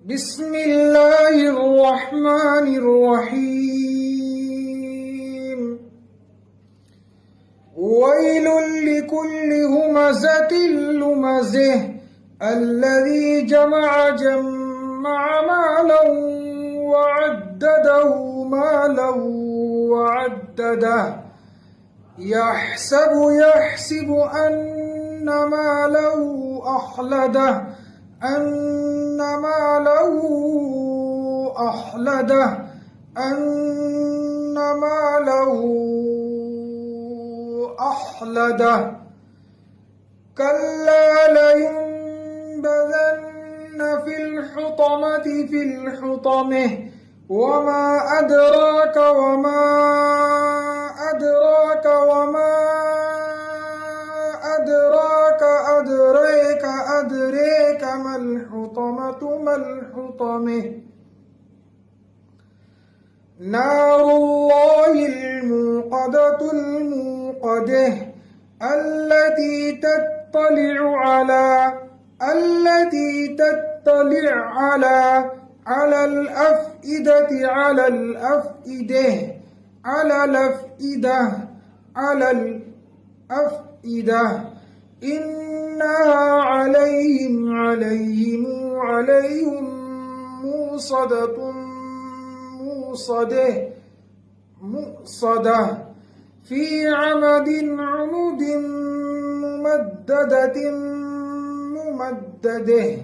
بسم الله الرحمن الرحيم. ويل لكل همزة لمزة الذي جمع مالا وعدده يحسب أن ماله أخلده كلا لينبذن في الحطمة وما أدراك ما الحطمة نار الله الموقدة التي تطلع على الأفئدة إنها عليهم مؤصدة في عمد ممددة